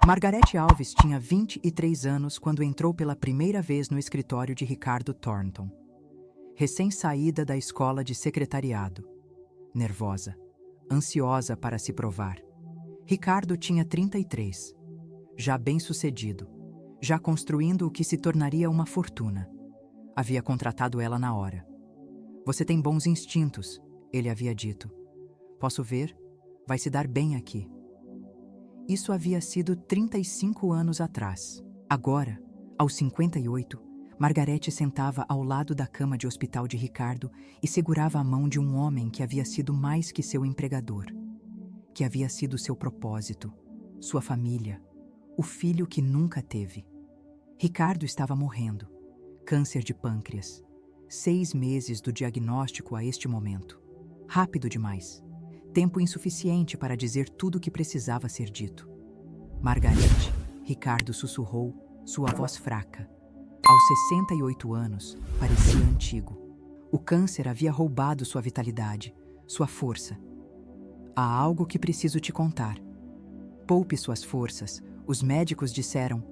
Margarete Alves tinha 23 anos quando entrou pela primeira vez no escritório de Ricardo Thornton. Recém-saída da escola de secretariado. Nervosa, ansiosa para se provar. Ricardo tinha 33. Já bem-sucedido, já construindo o que se tornaria uma fortuna. Havia contratado ela na hora. "Você tem bons instintos", ele havia dito. "Posso ver? Vai se dar bem aqui." Isso havia sido 35 anos atrás. Agora, aos 58, Margarete sentava ao lado da cama de hospital de Ricardo e segurava a mão de um homem que havia sido mais que seu empregador, que havia sido seu propósito, sua família, o filho que nunca teve. Ricardo estava morrendo. Câncer de pâncreas. 6 meses do diagnóstico a este momento. Rápido demais. Tempo insuficiente para dizer tudo o que precisava ser dito. "Margarete", Ricardo sussurrou, sua voz fraca. Aos 68 anos, parecia antigo. O câncer havia roubado sua vitalidade, sua força. "Há algo que preciso te contar. Poupe suas forças", os médicos disseram.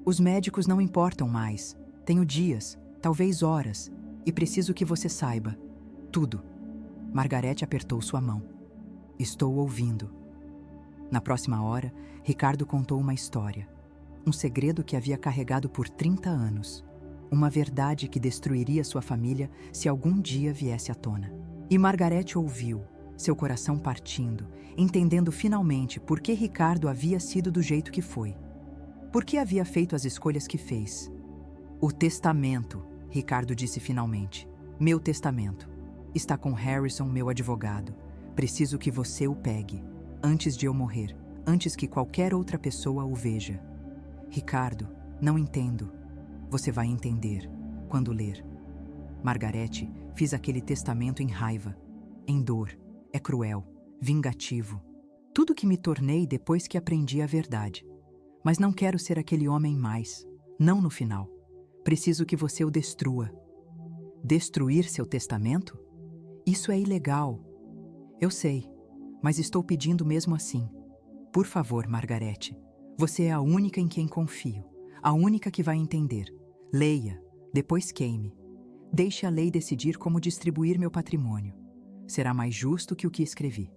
"Os médicos não importam mais. Tenho dias, talvez horas, e preciso que você saiba. Tudo." Margarete apertou sua mão. "Estou ouvindo." Na próxima hora, Ricardo contou uma história. Um segredo que havia carregado por 30 anos. Uma verdade que destruiria sua família se algum dia viesse à tona. E Margarete ouviu, seu coração partindo, entendendo finalmente por que Ricardo havia sido do jeito que foi. Por que havia feito as escolhas que fez. "O testamento", Ricardo disse finalmente. "Meu testamento. Está com Harrison, meu advogado. Preciso que você o pegue, antes de eu morrer, antes que qualquer outra pessoa o veja." "Ricardo, não entendo." "Você vai entender, quando ler." Margarete, fiz aquele testamento em raiva, em dor, é cruel, vingativo. Tudo que me tornei depois que aprendi a verdade. Mas não quero ser aquele homem mais, não no final. Preciso que você o destrua." "Destruir seu testamento? Isso é ilegal." "Eu sei, mas estou pedindo mesmo assim. Por favor, Margarete, você é a única em quem confio, a única que vai entender. Leia, depois queime. Deixe a lei decidir como distribuir meu patrimônio. Será mais justo que o que escrevi."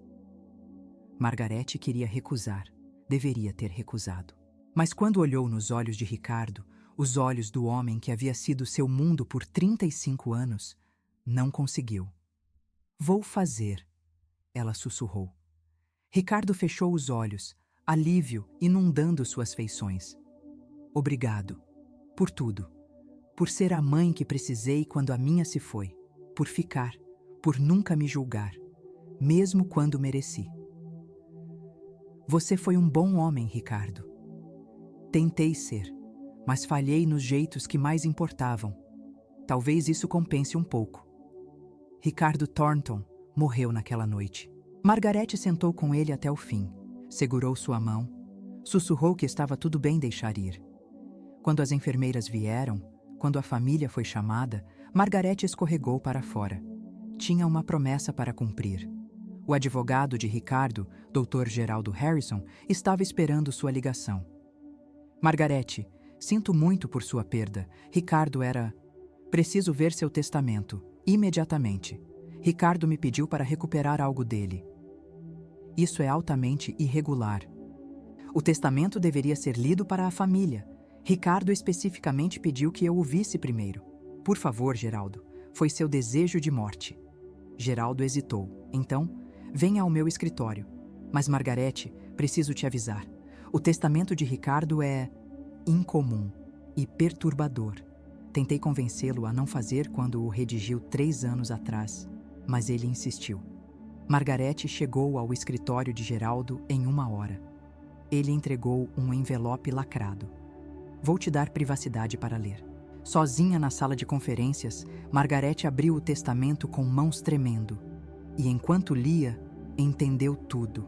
Margarete queria recusar, deveria ter recusado. Mas quando olhou nos olhos de Ricardo, os olhos do homem que havia sido seu mundo por 35 anos, não conseguiu. "Vou fazer", ela sussurrou. Ricardo fechou os olhos, alívio inundando suas feições. "Obrigado. Por tudo. Por ser a mãe que precisei quando a minha se foi. Por ficar. Por nunca me julgar. Mesmo quando mereci." "Você foi um bom homem, Ricardo." "Tentei ser, mas falhei nos jeitos que mais importavam. Talvez isso compense um pouco." Ricardo Thornton morreu naquela noite. Margarete sentou com ele até o fim, segurou sua mão, sussurrou que estava tudo bem deixar ir. Quando as enfermeiras vieram, quando a família foi chamada, Margarete escorregou para fora. Tinha uma promessa para cumprir. O advogado de Ricardo, Dr. Geraldo Harrison, estava esperando sua ligação. "Margarete, sinto muito por sua perda. Ricardo era... Preciso ver seu testamento, imediatamente. Ricardo me pediu para recuperar algo dele. Isso é altamente irregular. O testamento deveria ser lido para a família. Ricardo especificamente pediu que eu o visse primeiro. Por favor, Geraldo, foi seu desejo de morte." Geraldo hesitou. "Então, venha ao meu escritório. Mas, Margarete, preciso te avisar. O testamento de Ricardo é incomum e perturbador. Tentei convencê-lo a não fazer quando o redigiu 3 anos atrás, mas ele insistiu." Margarete chegou ao escritório de Geraldo em 1 hora. Ele entregou um envelope lacrado. "Vou te dar privacidade para ler." Sozinha na sala de conferências, Margarete abriu o testamento com mãos tremendo. E enquanto lia, entendeu tudo.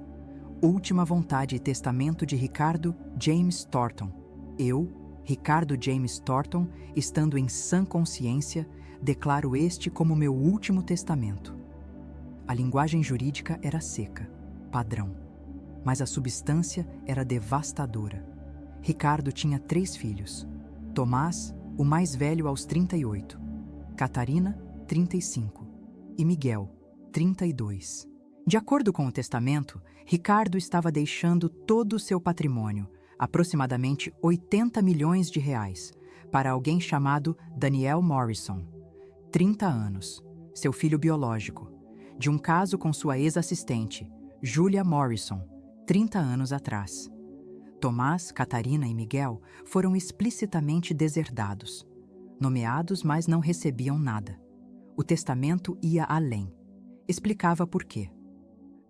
Última vontade e testamento de Ricardo James Thornton. Eu, Ricardo James Thornton, estando em sã consciência, declaro este como meu último testamento. A linguagem jurídica era seca, padrão, mas a substância era devastadora. Ricardo tinha 3 filhos. Tomás, o mais velho, aos 38. Catarina, 35. E Miguel, 32. De acordo com o testamento, Ricardo estava deixando todo o seu patrimônio, aproximadamente 80 milhões de reais, para alguém chamado Daniel Morrison, 30 anos, seu filho biológico, de um caso com sua ex-assistente, Julia Morrison, 30 anos atrás. Tomás, Catarina e Miguel foram explicitamente deserdados, nomeados, mas não recebiam nada. O testamento ia além. Explicava por quê.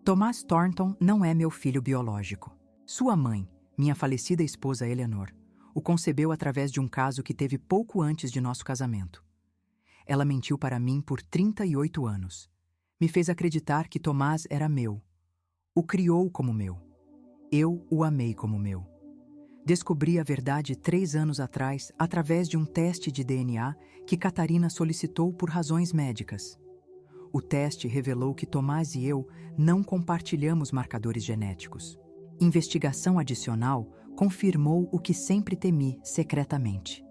Tomás Thornton não é meu filho biológico. Sua mãe, minha falecida esposa Eleanor, o concebeu através de um caso que teve pouco antes de nosso casamento. Ela mentiu para mim por 38 anos. Me fez acreditar que Tomás era meu. O criou como meu. Eu o amei como meu. Descobri a verdade 3 anos atrás através de um teste de DNA que Catarina solicitou por razões médicas. O teste revelou que Tomás e eu não compartilhamos marcadores genéticos. Investigação adicional confirmou o que sempre temi secretamente.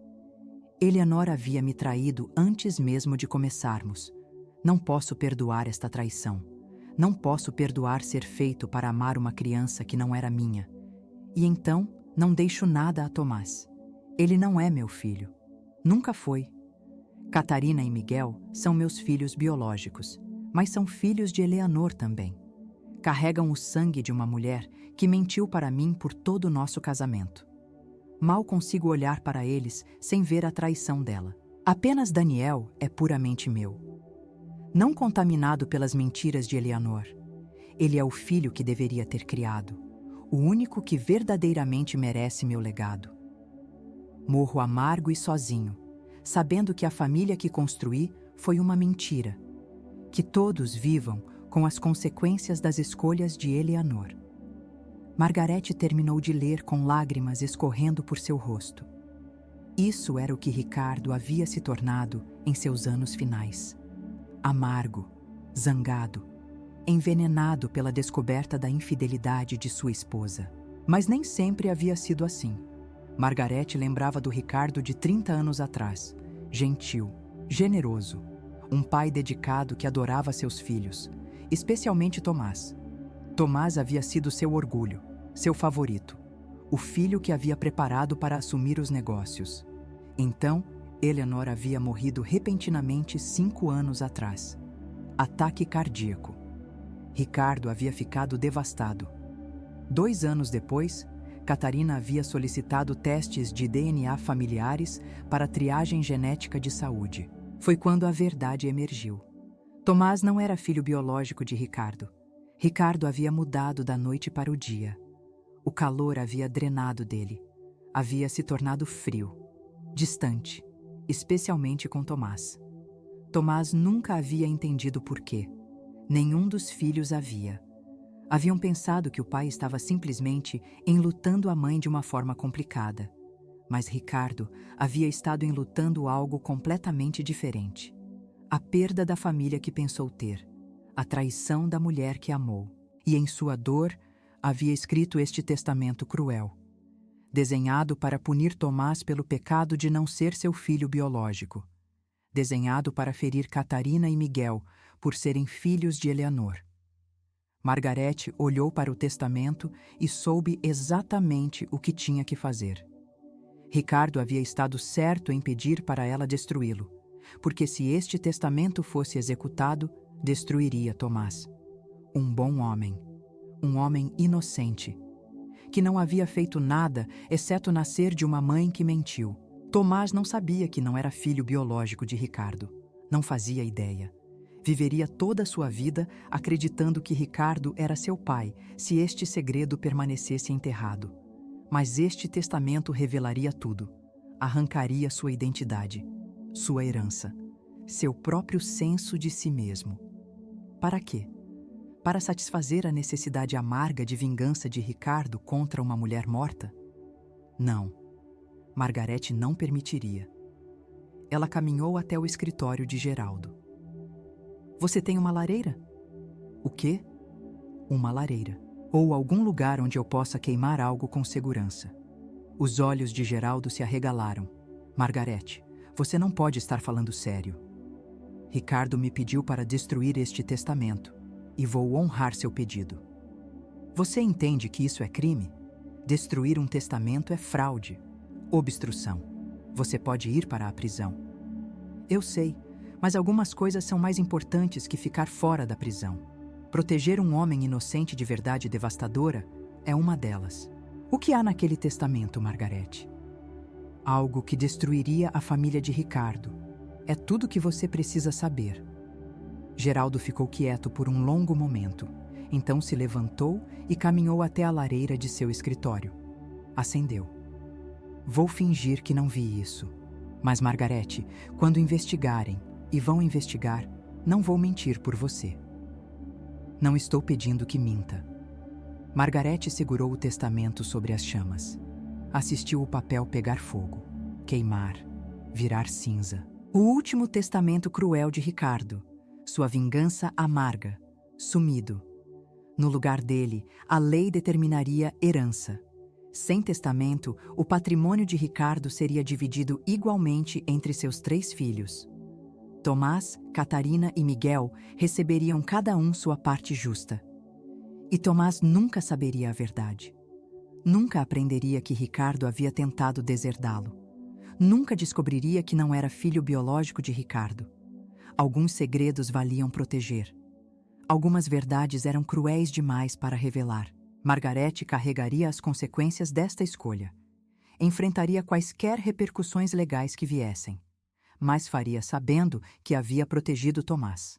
Eleanor havia me traído antes mesmo de começarmos. Não posso perdoar esta traição. Não posso perdoar ser feito para amar uma criança que não era minha. E então, não deixo nada a Tomás. Ele não é meu filho. Nunca foi. Catarina e Miguel são meus filhos biológicos, mas são filhos de Eleanor também. Carregam o sangue de uma mulher que mentiu para mim por todo o nosso casamento. Mal consigo olhar para eles sem ver a traição dela. Apenas Daniel é puramente meu. Não contaminado pelas mentiras de Eleanor. Ele é o filho que deveria ter criado, o único que verdadeiramente merece meu legado. Morro amargo e sozinho, sabendo que a família que construí foi uma mentira. Que todos vivam com as consequências das escolhas de Eleanor. Margarete terminou de ler com lágrimas escorrendo por seu rosto. Isso era o que Ricardo havia se tornado em seus anos finais. Amargo, zangado, envenenado pela descoberta da infidelidade de sua esposa. Mas nem sempre havia sido assim. Margarete lembrava do Ricardo de 30 anos atrás, gentil, generoso, um pai dedicado que adorava seus filhos, especialmente Tomás. Tomás havia sido seu orgulho, seu favorito, o filho que havia preparado para assumir os negócios. Então, Eleanor havia morrido repentinamente 5 anos atrás. Ataque cardíaco. Ricardo havia ficado devastado. 2 anos depois, Catarina havia solicitado testes de DNA familiares para triagem genética de saúde. Foi quando a verdade emergiu. Tomás não era filho biológico de Ricardo. Ricardo havia mudado da noite para o dia. O calor havia drenado dele. Havia se tornado frio, distante, especialmente com Tomás. Tomás nunca havia entendido por quê. Nenhum dos filhos havia. Haviam pensado que o pai estava simplesmente enlutando a mãe de uma forma complicada. Mas Ricardo havia estado enlutando algo completamente diferente. A perda da família que pensou ter. A traição da mulher que amou. E em sua dor, havia escrito este testamento cruel, desenhado para punir Tomás pelo pecado de não ser seu filho biológico, desenhado para ferir Catarina e Miguel por serem filhos de Eleanor. Margarete olhou para o testamento e soube exatamente o que tinha que fazer. Ricardo havia estado certo em pedir para ela destruí-lo, porque se este testamento fosse executado, destruiria Tomás. Um bom homem, um homem inocente, que não havia feito nada exceto nascer de uma mãe que mentiu. Tomás não sabia que não era filho biológico de Ricardo. Não fazia ideia. Viveria toda a sua vida acreditando que Ricardo era seu pai, se este segredo permanecesse enterrado. Mas este testamento revelaria tudo. Arrancaria sua identidade, sua herança, seu próprio senso de si mesmo. Para quê? Para satisfazer a necessidade amarga de vingança de Ricardo contra uma mulher morta? Não. Margarete não permitiria. Ela caminhou até o escritório de Geraldo. Você tem uma lareira? O quê? Uma lareira. Ou algum lugar onde eu possa queimar algo com segurança. Os olhos de Geraldo se arregalaram. Margarete, você não pode estar falando sério. Ricardo me pediu para destruir este testamento e vou honrar seu pedido. Você entende que isso é crime? Destruir um testamento é fraude, obstrução. Você pode ir para a prisão. Eu sei, mas algumas coisas são mais importantes que ficar fora da prisão. Proteger um homem inocente de verdade devastadora é uma delas. O que há naquele testamento, Margarete? Algo que destruiria a família de Ricardo. É tudo que você precisa saber. Geraldo ficou quieto por um longo momento. Então se levantou e caminhou até a lareira de seu escritório. Acendeu. Vou fingir que não vi isso. Mas, Margarete, quando investigarem, e vão investigar, não vou mentir por você. Não estou pedindo que minta. Margarete segurou o testamento sobre as chamas. Assistiu o papel pegar fogo, queimar, virar cinza. O último testamento cruel de Ricardo. Sua vingança amarga, sumido. No lugar dele, a lei determinaria herança. Sem testamento, o patrimônio de Ricardo seria dividido igualmente entre seus 3 filhos. Tomás, Catarina e Miguel receberiam cada um sua parte justa. E Tomás nunca saberia a verdade. Nunca aprenderia que Ricardo havia tentado deserdá-lo. Nunca descobriria que não era filho biológico de Ricardo. Alguns segredos valiam proteger. Algumas verdades eram cruéis demais para revelar. Margarete carregaria as consequências desta escolha. Enfrentaria quaisquer repercussões legais que viessem. Mas faria sabendo que havia protegido Tomás.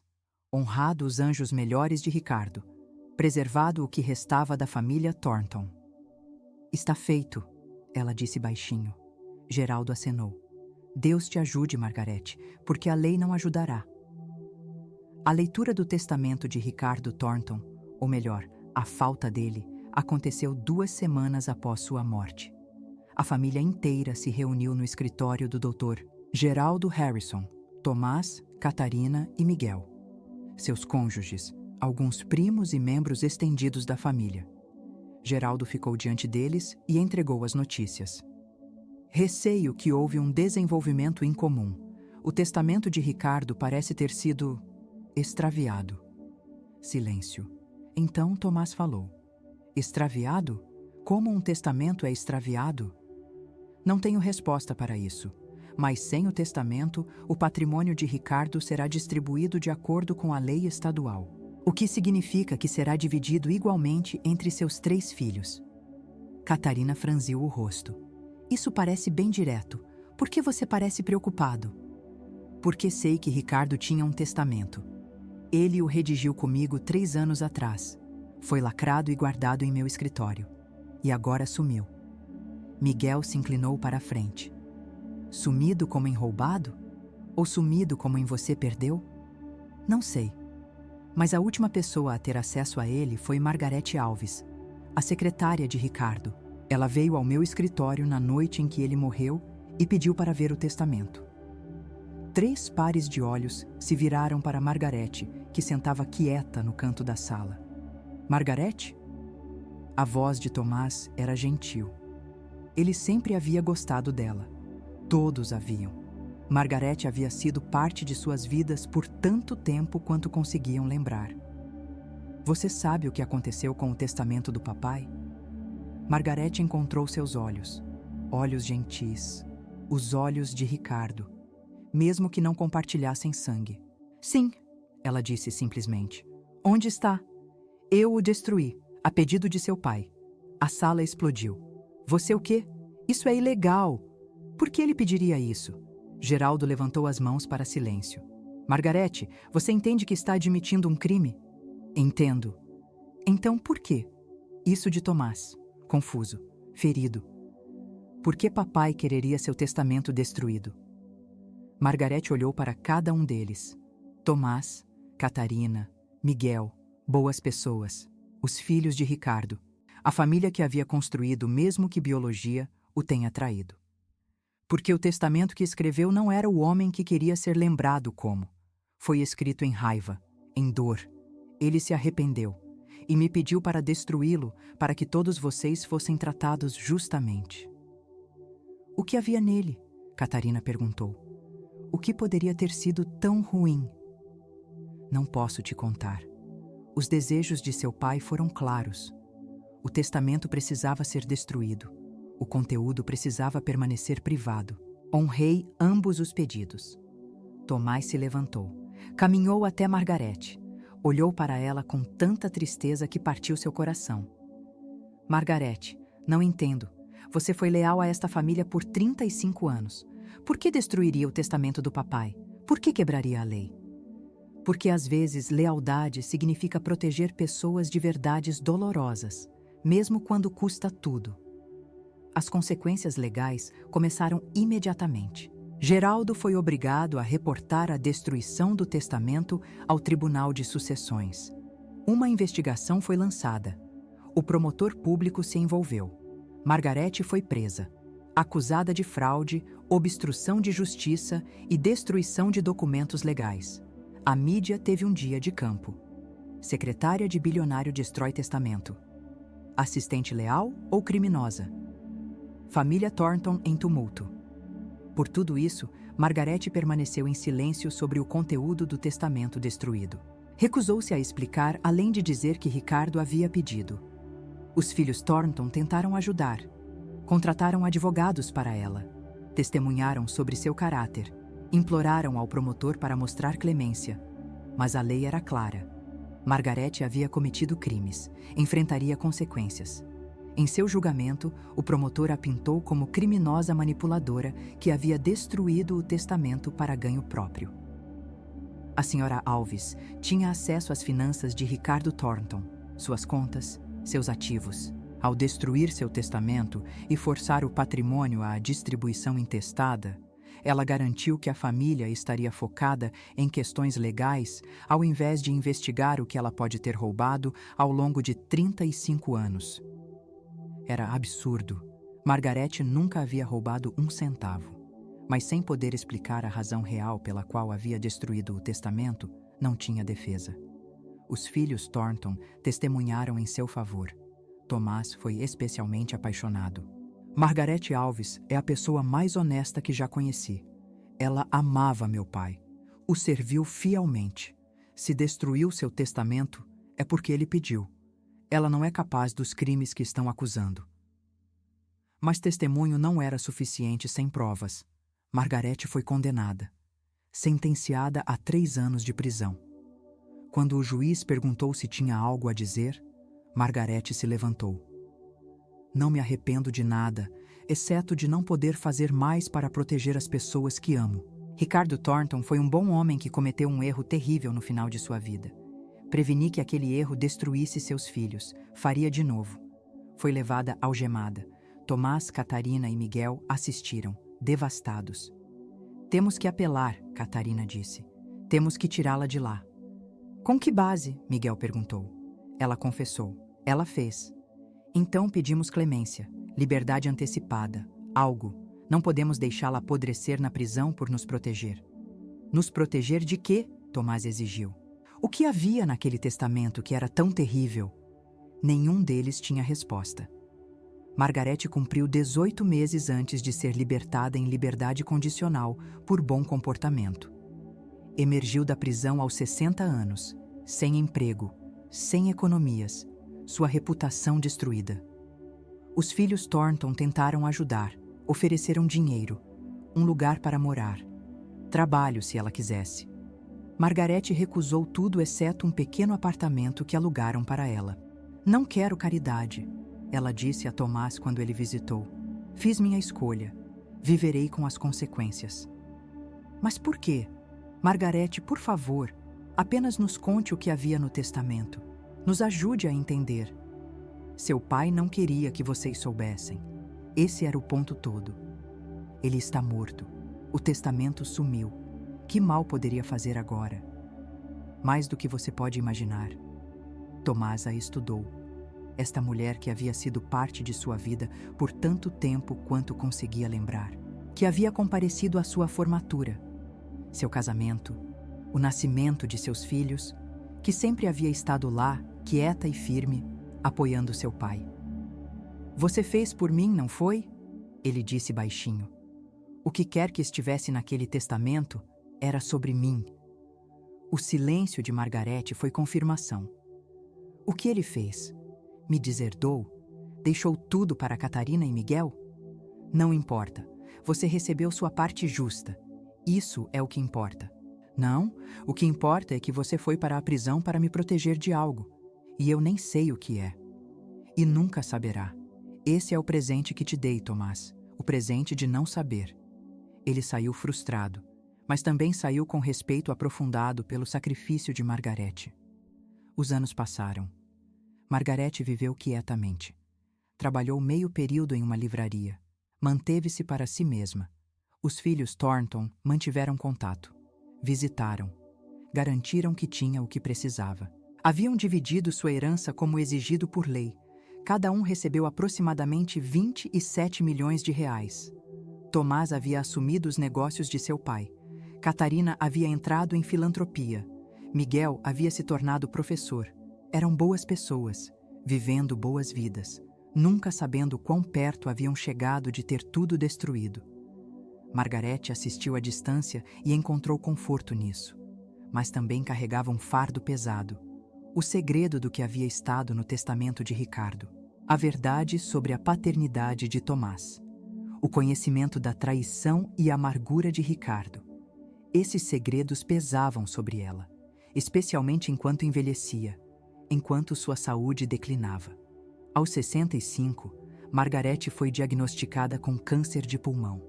Honrado os anjos melhores de Ricardo. Preservado o que restava da família Thornton. Está feito, ela disse baixinho. Geraldo acenou. Deus te ajude, Margarete, porque a lei não ajudará. A leitura do testamento de Ricardo Thornton, ou melhor, a falta dele, aconteceu 2 semanas após sua morte. A família inteira se reuniu no escritório do Dr. Geraldo Harrison, Tomás, Catarina e Miguel. Seus cônjuges, alguns primos e membros estendidos da família. Geraldo ficou diante deles e entregou as notícias. Receio que houve um desenvolvimento incomum. O testamento de Ricardo parece ter sido extraviado. Silêncio. Então Tomás falou. Extraviado? Como um testamento é extraviado? Não tenho resposta para isso. Mas sem o testamento, o patrimônio de Ricardo será distribuído de acordo com a lei estadual. O que significa que será dividido igualmente entre seus 3 filhos. Catarina franziu o rosto. Isso parece bem direto. Por que você parece preocupado? Porque sei que Ricardo tinha um testamento. Ele o redigiu comigo 3 anos atrás. Foi lacrado e guardado em meu escritório. E agora sumiu. Miguel se inclinou para a frente. Sumido como em roubado? Ou sumido como em você perdeu? Não sei. Mas a última pessoa a ter acesso a ele foi Margarete Alves, a secretária de Ricardo. Ela veio ao meu escritório na noite em que ele morreu e pediu para ver o testamento. 3 pares de olhos se viraram para Margarete, que sentava quieta no canto da sala. Margarete? A voz de Tomás era gentil. Ele sempre havia gostado dela. Todos haviam. Margarete havia sido parte de suas vidas por tanto tempo quanto conseguiam lembrar. Você sabe o que aconteceu com o testamento do papai? Margarete encontrou seus olhos. Olhos gentis. Os olhos de Ricardo. Mesmo que não compartilhassem sangue. Sim, ela disse simplesmente. Onde está? Eu o destruí, a pedido de seu pai. A sala explodiu. Você o quê? Isso é ilegal. Por que ele pediria isso? Geraldo levantou as mãos para silêncio. Margarete, você entende que está admitindo um crime? Entendo. Então por quê? Isso de Tomás. Confuso. Ferido. Por que papai quereria seu testamento destruído? Margarete olhou para cada um deles. Tomás, Catarina, Miguel, boas pessoas, os filhos de Ricardo, a família que havia construído mesmo que biologia o tenha traído. Porque o testamento que escreveu não era o homem que queria ser lembrado como. Foi escrito em raiva, em dor. Ele se arrependeu e me pediu para destruí-lo para que todos vocês fossem tratados justamente. O que havia nele? Catarina perguntou. O que poderia ter sido tão ruim? Não posso te contar. Os desejos de seu pai foram claros. O testamento precisava ser destruído. O conteúdo precisava permanecer privado. Honrei ambos os pedidos. Tomás se levantou. Caminhou até Margarete. Olhou para ela com tanta tristeza que partiu seu coração. Margarete, não entendo. Você foi leal a esta família por 35 anos. Por que destruiria o testamento do papai? Por que quebraria a lei? Porque às vezes lealdade significa proteger pessoas de verdades dolorosas, mesmo quando custa tudo. As consequências legais começaram imediatamente. Geraldo foi obrigado a reportar a destruição do testamento ao Tribunal de Sucessões. Uma investigação foi lançada. O promotor público se envolveu. Margarete foi presa, acusada de fraude, obstrução de justiça e destruição de documentos legais. A mídia teve um dia de campo. Secretária de bilionário destrói testamento. Assistente leal ou criminosa? Família Thornton em tumulto. Por tudo isso, Margarete permaneceu em silêncio sobre o conteúdo do testamento destruído. Recusou-se a explicar, além de dizer que Ricardo havia pedido. Os filhos Thornton tentaram ajudar. Contrataram advogados para ela. Testemunharam sobre seu caráter. Imploraram ao promotor para mostrar clemência. Mas a lei era clara. Margarete havia cometido crimes. Enfrentaria consequências. Em seu julgamento, o promotor a pintou como criminosa manipuladora que havia destruído o testamento para ganho próprio. A senhora Alves tinha acesso às finanças de Ricardo Thornton, suas contas, seus ativos. Ao destruir seu testamento e forçar o patrimônio à distribuição intestada, ela garantiu que a família estaria focada em questões legais ao invés de investigar o que ela pode ter roubado ao longo de 35 anos. Era absurdo. Margarete nunca havia roubado um centavo. Mas sem poder explicar a razão real pela qual havia destruído o testamento, não tinha defesa. Os filhos Thornton testemunharam em seu favor. Tomás foi especialmente apaixonado. Margarete Alves é a pessoa mais honesta que já conheci. Ela amava meu pai. O serviu fielmente. Se destruiu seu testamento, é porque ele pediu. Ela não é capaz dos crimes que estão acusando. Mas testemunho não era suficiente sem provas. Margarete foi condenada, sentenciada a 3 anos de prisão. Quando o juiz perguntou se tinha algo a dizer, Margarete se levantou. Não me arrependo de nada, exceto de não poder fazer mais para proteger as pessoas que amo. Ricardo Thornton foi um bom homem que cometeu um erro terrível no final de sua vida. Preveni que aquele erro destruísse seus filhos. Faria de novo. Foi levada algemada. Tomás, Catarina e Miguel assistiram, devastados. Temos que apelar, Catarina disse. Temos que tirá-la de lá. Com que base? Miguel perguntou. Ela confessou. Ela fez. Então pedimos clemência, liberdade antecipada, algo. Não podemos deixá-la apodrecer na prisão por nos proteger. Nos proteger de quê? Tomás exigiu. O que havia naquele testamento que era tão terrível? Nenhum deles tinha resposta. Margarete cumpriu 18 meses antes de ser libertada em liberdade condicional por bom comportamento. Emergiu da prisão aos 60 anos, sem emprego, sem economias, sua reputação destruída. Os filhos Thornton tentaram ajudar, ofereceram dinheiro, um lugar para morar, trabalho se ela quisesse. Margarete recusou tudo exceto um pequeno apartamento que alugaram para ela. Não quero caridade, ela disse a Tomás quando ele visitou. Fiz minha escolha. Viverei com as consequências. Mas por quê? Margarete, por favor, apenas nos conte o que havia no testamento. Nos ajude a entender. Seu pai não queria que vocês soubessem. Esse era o ponto todo. Ele está morto. O testamento sumiu. Que mal poderia fazer agora? Mais do que você pode imaginar. Tomás a estudou. Esta mulher que havia sido parte de sua vida por tanto tempo quanto conseguia lembrar. Que havia comparecido à sua formatura. Seu casamento, o nascimento de seus filhos, que sempre havia estado lá, quieta e firme, apoiando seu pai. Você fez por mim, não foi? Ele disse baixinho. O que quer que estivesse naquele testamento era sobre mim. O silêncio de Margarete foi confirmação. O que ele fez? Me deserdou? Deixou tudo para Catarina e Miguel? Não importa. Você recebeu sua parte justa. Isso é o que importa. Não, o que importa é que você foi para a prisão para me proteger de algo. E eu nem sei o que é. E nunca saberá. Esse é o presente que te dei, Tomás. O presente de não saber. Ele saiu frustrado, mas também saiu com respeito aprofundado pelo sacrifício de Margarete. Os anos passaram. Margarete viveu quietamente. Trabalhou meio período em uma livraria. Manteve-se para si mesma. Os filhos Thornton mantiveram contato. Visitaram. Garantiram que tinha o que precisava. Haviam dividido sua herança como exigido por lei. Cada um recebeu aproximadamente 27 milhões de reais. Tomás havia assumido os negócios de seu pai. Catarina havia entrado em filantropia. Miguel havia se tornado professor. Eram boas pessoas, vivendo boas vidas, nunca sabendo quão perto haviam chegado de ter tudo destruído. Margarete assistiu à distância e encontrou conforto nisso. Mas também carregava um fardo pesado. O segredo do que havia estado no testamento de Ricardo. A verdade sobre a paternidade de Tomás. O conhecimento da traição e amargura de Ricardo. Esses segredos pesavam sobre ela, especialmente enquanto envelhecia, enquanto sua saúde declinava. Aos 65, Margarete foi diagnosticada com câncer de pulmão.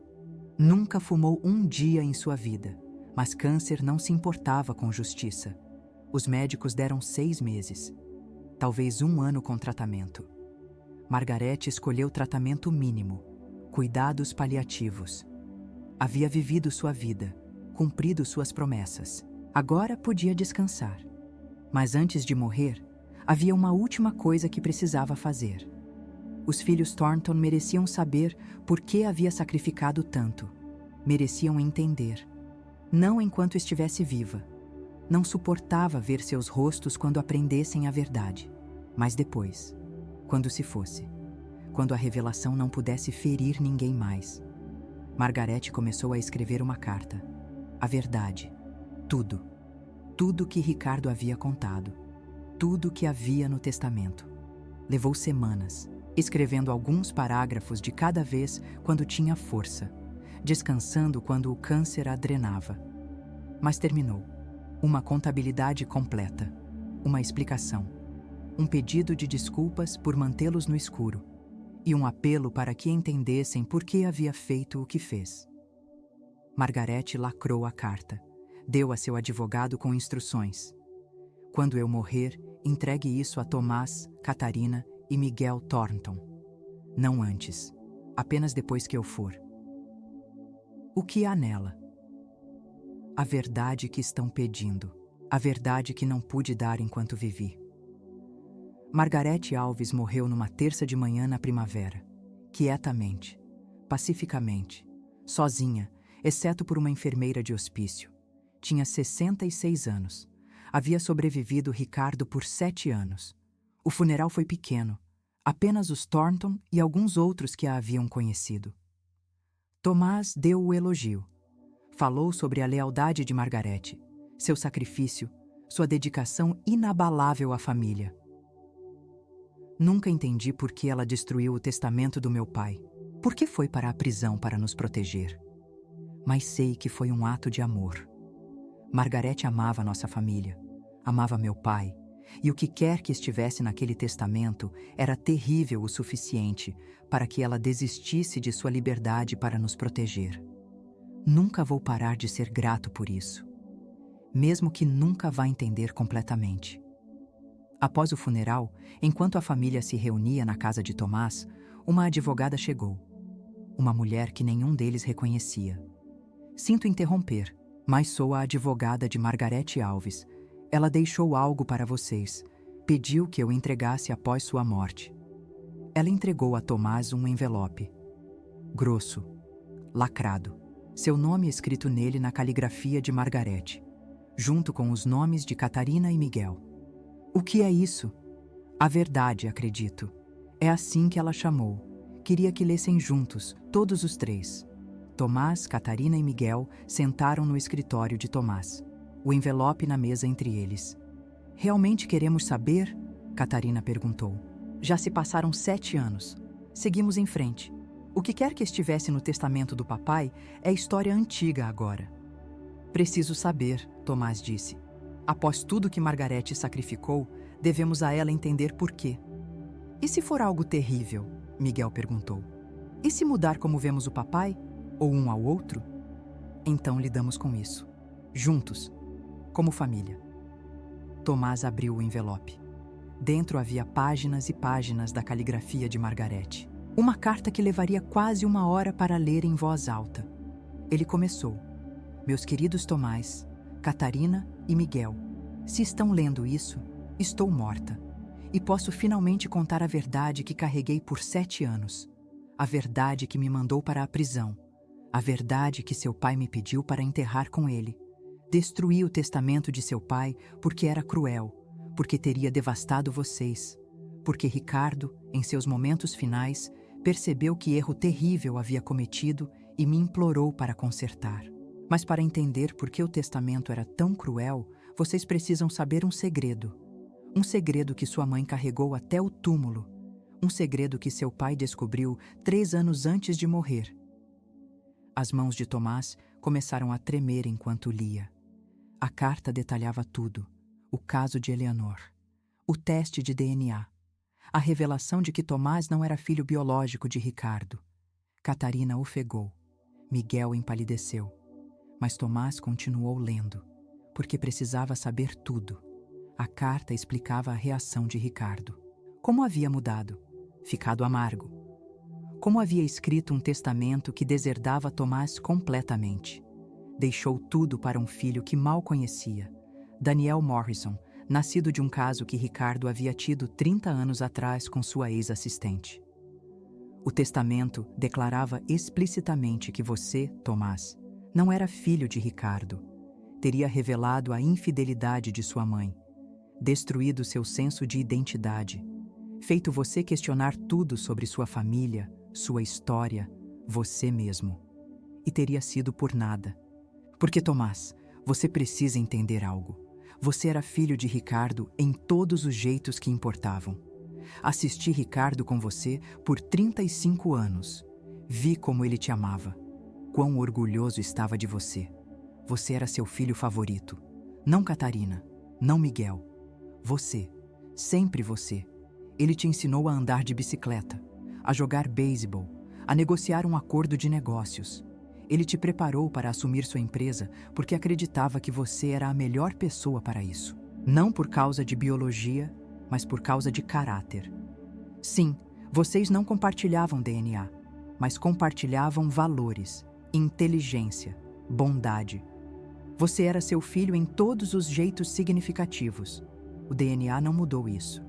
Nunca fumou um dia em sua vida, mas câncer não se importava com justiça. Os médicos deram 6 meses, talvez 1 ano com tratamento. Margarete escolheu tratamento mínimo, cuidados paliativos. Havia vivido sua vida, cumprido suas promessas. Agora podia descansar. Mas antes de morrer, havia uma última coisa que precisava fazer. Os filhos Thornton mereciam saber por que havia sacrificado tanto. Mereciam entender. Não enquanto estivesse viva. Não suportava ver seus rostos quando aprendessem a verdade. Mas depois, quando se fosse. Quando a revelação não pudesse ferir ninguém mais. Margarete começou a escrever uma carta. A verdade. Tudo. Tudo que Ricardo havia contado. Tudo que havia no testamento. Levou semanas, escrevendo alguns parágrafos de cada vez quando tinha força, descansando quando o câncer a drenava. Mas terminou. Uma contabilidade completa. Uma explicação. Um pedido de desculpas por mantê-los no escuro. E um apelo para que entendessem por que havia feito o que fez. Margarete lacrou a carta. Deu a seu advogado com instruções. Quando eu morrer, entregue isso a Tomás, Catarina e Miguel Thornton. Não antes. Apenas depois que eu for. O que há nela? A verdade que estão pedindo. A verdade que não pude dar enquanto vivi. Margarete Alves morreu numa terça de manhã na primavera. Quietamente. Pacificamente. Sozinha, exceto por uma enfermeira de hospício. Tinha 66 anos. Havia sobrevivido Ricardo por 7 anos. O funeral foi pequeno. Apenas os Thornton e alguns outros que a haviam conhecido. Tomás deu o elogio. Falou sobre a lealdade de Margarete, seu sacrifício, sua dedicação inabalável à família. Nunca entendi por que ela destruiu o testamento do meu pai. Por que foi para a prisão para nos proteger? Mas sei que foi um ato de amor. Margarete amava nossa família, amava meu pai, e o que quer que estivesse naquele testamento era terrível o suficiente para que ela desistisse de sua liberdade para nos proteger. Nunca vou parar de ser grato por isso, mesmo que nunca vá entender completamente. Após o funeral, enquanto a família se reunia na casa de Tomás, uma advogada chegou. Uma mulher que nenhum deles reconhecia. Sinto interromper, mas sou a advogada de Margarete Alves. Ela deixou algo para vocês. Pediu que eu entregasse após sua morte. Ela entregou a Tomás um envelope. Grosso, lacrado. Seu nome escrito nele na caligrafia de Margarete, junto com os nomes de Catarina e Miguel. O que é isso? A verdade, acredito. É assim que ela chamou. Queria que lessem juntos, todos os três. Tomás, Catarina e Miguel sentaram no escritório de Tomás, o envelope na mesa entre eles. Realmente queremos saber? Catarina perguntou. Já se passaram 7 anos. Seguimos em frente. O que quer que estivesse no testamento do papai é história antiga agora. Preciso saber, Tomás disse. Após tudo que Margarete sacrificou, devemos a ela entender por quê. E se for algo terrível? Miguel perguntou. E se mudar como vemos o papai? Ou um ao outro? Então lidamos com isso. Juntos. Como família. Tomás abriu o envelope. Dentro havia páginas e páginas da caligrafia de Margarete. Uma carta que levaria quase 1 hora para ler em voz alta. Ele começou. Meus queridos Tomás, Catarina e Miguel, se estão lendo isso, estou morta. E posso finalmente contar a verdade que carreguei por 7 anos. A verdade que me mandou para a prisão. A verdade que seu pai me pediu para enterrar com ele. Destruí o testamento de seu pai porque era cruel, porque teria devastado vocês. Porque Ricardo, em seus momentos finais, percebeu que erro terrível havia cometido e me implorou para consertar. Mas para entender por que o testamento era tão cruel, vocês precisam saber um segredo. Um segredo que sua mãe carregou até o túmulo. Um segredo que seu pai descobriu 3 anos antes de morrer. As mãos de Tomás começaram a tremer enquanto lia. A carta detalhava tudo. O caso de Eleanor. O teste de DNA. A revelação de que Tomás não era filho biológico de Ricardo. Catarina ofegou. Miguel empalideceu. Mas Tomás continuou lendo, porque precisava saber tudo. A carta explicava a reação de Ricardo. Como havia mudado, ficado amargo. Como havia escrito um testamento que deserdava Tomás completamente. Deixou tudo para um filho que mal conhecia, Daniel Morrison, nascido de um caso que Ricardo havia tido 30 anos atrás com sua ex-assistente. O testamento declarava explicitamente que você, Tomás, não era filho de Ricardo. Teria revelado a infidelidade de sua mãe, destruído seu senso de identidade, feito você questionar tudo sobre sua família, sua história, você mesmo. E teria sido por nada. Porque, Tomás, você precisa entender algo. Você era filho de Ricardo em todos os jeitos que importavam. Assisti Ricardo com você por 35 anos. Vi como ele te amava. Quão orgulhoso estava de você. Você era seu filho favorito. Não Catarina, não Miguel. Você, sempre você. Ele te ensinou a andar de bicicleta, a jogar beisebol, a negociar um acordo de negócios. Ele te preparou para assumir sua empresa porque acreditava que você era a melhor pessoa para isso. Não por causa de biologia, mas por causa de caráter. Sim, vocês não compartilhavam DNA, mas compartilhavam valores, inteligência, bondade. Você era seu filho em todos os jeitos significativos. O DNA não mudou isso.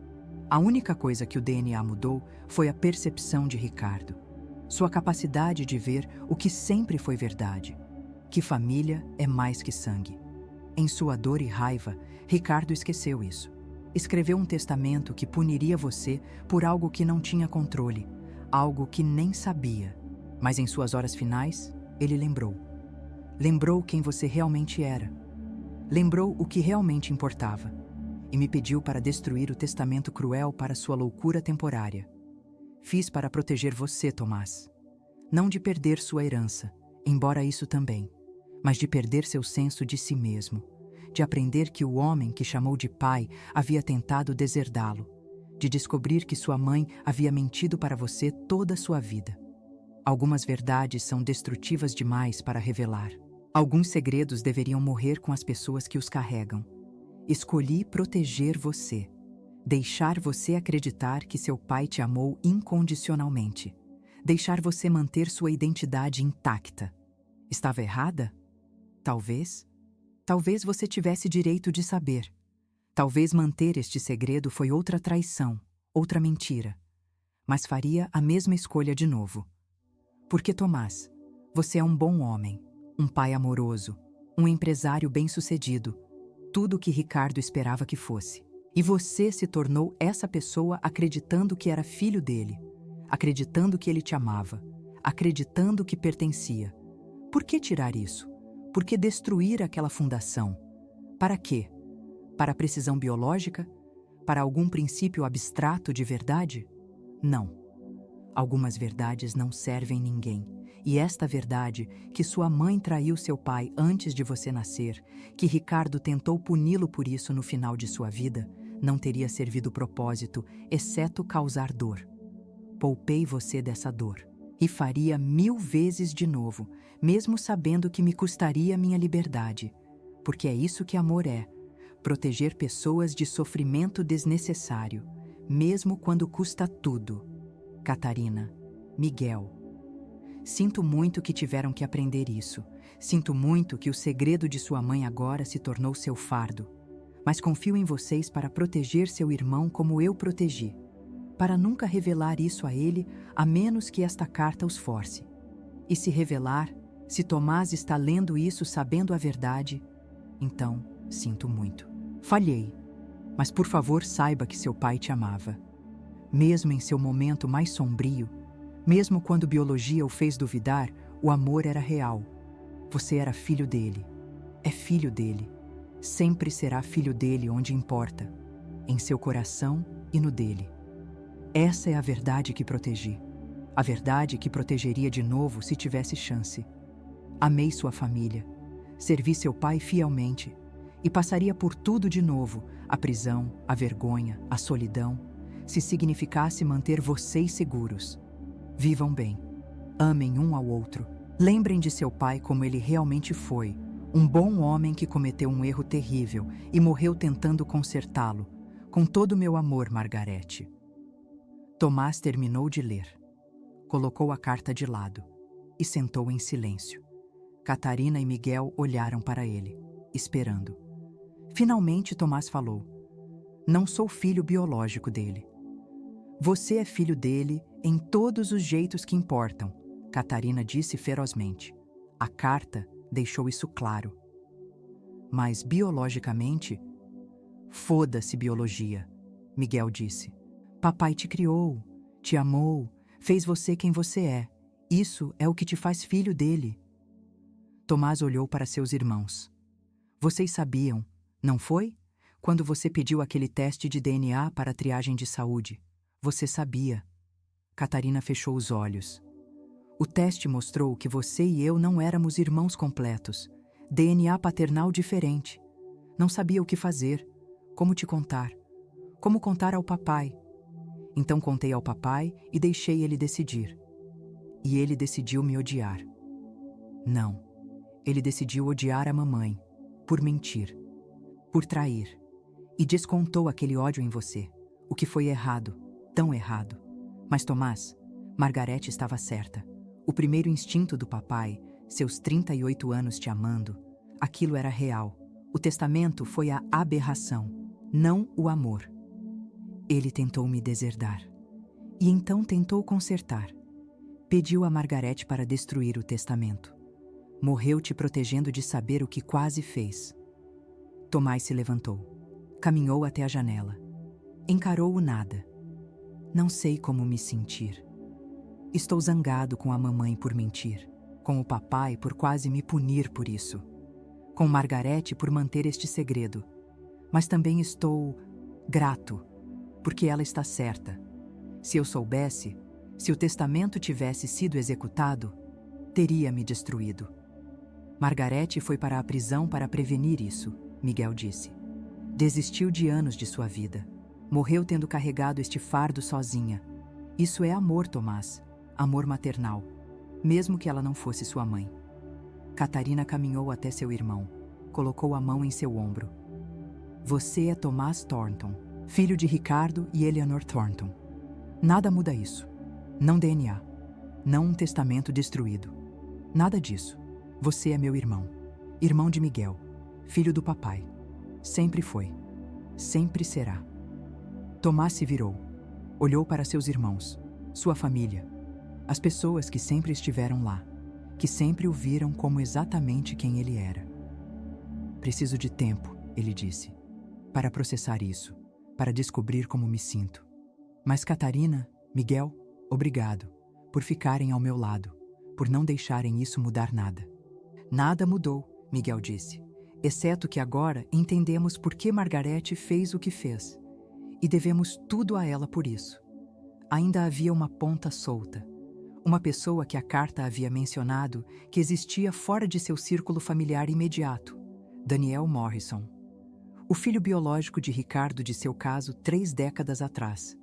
A única coisa que o DNA mudou foi a percepção de Ricardo. Sua capacidade de ver o que sempre foi verdade. Que família é mais que sangue. Em sua dor e raiva, Ricardo esqueceu isso. Escreveu um testamento que puniria você por algo que não tinha controle, algo que nem sabia. Mas em suas horas finais, ele lembrou. Lembrou quem você realmente era. Lembrou o que realmente importava. E me pediu para destruir o testamento cruel para sua loucura temporária. Fiz para proteger você, Tomás. Não de perder sua herança, embora isso também, mas de perder seu senso de si mesmo, de aprender que o homem que chamou de pai havia tentado deserdá-lo, de descobrir que sua mãe havia mentido para você toda a sua vida. Algumas verdades são destrutivas demais para revelar. Alguns segredos deveriam morrer com as pessoas que os carregam. Escolhi proteger você. Deixar você acreditar que seu pai te amou incondicionalmente. Deixar você manter sua identidade intacta. Estava errada? Talvez. Talvez você tivesse direito de saber. Talvez manter este segredo foi outra traição, outra mentira. Mas faria a mesma escolha de novo. Porque, Tomás, você é um bom homem, um pai amoroso, um empresário bem-sucedido, tudo o que Ricardo esperava que fosse. E você se tornou essa pessoa acreditando que era filho dele. acreditando que ele te amava, acreditando que pertencia. Por que tirar isso? Por que destruir aquela fundação? Para quê? Para a precisão biológica? Para algum princípio abstrato de verdade? Não. Algumas verdades não servem ninguém. E esta verdade, que sua mãe traiu seu pai antes de você nascer, que Ricardo tentou puni-lo por isso no final de sua vida, não teria servido propósito, exceto causar dor. Poupei você dessa dor. E faria 1000 vezes de novo, mesmo sabendo que me custaria minha liberdade. Porque é isso que amor é: proteger pessoas de sofrimento desnecessário, mesmo quando custa tudo. Catarina, Miguel. Sinto muito que tiveram que aprender isso. Sinto muito que o segredo de sua mãe agora se tornou seu fardo. Mas confio em vocês para proteger seu irmão como eu protegi. Para nunca revelar isso a ele, a menos que esta carta os force. E se revelar, se Tomás está lendo isso sabendo a verdade, então sinto muito. Falhei, mas por favor saiba que seu pai te amava. Mesmo em seu momento mais sombrio, mesmo quando biologia o fez duvidar, o amor era real. Você era filho dele. É filho dele. Sempre será filho dele onde importa, em seu coração e no dele. Essa é a verdade que protegi. A verdade que protegeria de novo se tivesse chance. Amei sua família. Servi seu pai fielmente. E passaria por tudo de novo, a prisão, a vergonha, a solidão, se significasse manter vocês seguros. Vivam bem. Amem um ao outro. Lembrem de seu pai como ele realmente foi. Um bom homem que cometeu um erro terrível e morreu tentando consertá-lo. Com todo o meu amor, Margarete. Tomás terminou de ler. Colocou a carta de lado e sentou em silêncio. Catarina e Miguel olharam para ele, esperando. Finalmente Tomás falou: Não sou filho biológico dele. Você é filho dele em todos os jeitos que importam, Catarina disse ferozmente. A carta deixou isso claro. Mas biologicamente? Foda-se biologia, Miguel disse. Papai te criou, te amou, fez você quem você é. Isso é o que te faz filho dele. Tomás olhou para seus irmãos. Vocês sabiam, não foi? Quando você pediu aquele teste de DNA para a triagem de saúde. Você sabia. Catarina fechou os olhos. O teste mostrou que você e eu não éramos irmãos completos. DNA paternal diferente. Não sabia o que fazer, como te contar. Como contar ao papai. Então contei ao papai e deixei ele decidir. E ele decidiu me odiar. Não, ele decidiu odiar a mamãe, por mentir, por trair. E descontou aquele ódio em você, o que foi errado, tão errado. Mas Tomás, Margarete estava certa. O primeiro instinto do papai, seus 38 anos te amando, aquilo era real. O testamento foi a aberração, não o amor. Ele tentou me deserdar. E então tentou consertar. Pediu a Margarete para destruir o testamento. Morreu te protegendo de saber o que quase fez. Tomás se levantou. Caminhou até a janela. Encarou o nada. Não sei como me sentir. Estou zangado com a mamãe por mentir. Com o papai por quase me punir por isso. Com Margarete por manter este segredo. Mas também estou grato, porque ela está certa. Se eu soubesse, se o testamento tivesse sido executado, teria me destruído. Margarete foi para a prisão para prevenir isso, Miguel disse. Desistiu de anos de sua vida. Morreu tendo carregado este fardo sozinha. Isso é amor, Tomás. Amor maternal. Mesmo que ela não fosse sua mãe. Catarina caminhou até seu irmão. Colocou a mão em seu ombro. Você é Tomás Thornton, filho de Ricardo e Eleanor Thornton. Nada muda isso. Não DNA. Não um testamento destruído. Nada disso. Você é meu irmão. Irmão de Miguel. Filho do papai. Sempre foi. Sempre será. Tomás se virou. Olhou para seus irmãos. Sua família. As pessoas que sempre estiveram lá. Que sempre o viram como exatamente quem ele era. Preciso de tempo, ele disse. Para processar isso. Para descobrir como me sinto. Mas Catarina, Miguel, Obrigado por ficarem ao meu lado, por não deixarem isso mudar nada. Nada mudou, Miguel disse, exceto que agora entendemos por que Margarete fez o que fez. E devemos tudo a ela por isso. Ainda havia uma ponta solta. Uma pessoa que a carta havia mencionado que existia fora de seu círculo familiar imediato, Daniel Morrison. O filho biológico de Ricardo de seu caso 3 décadas atrás.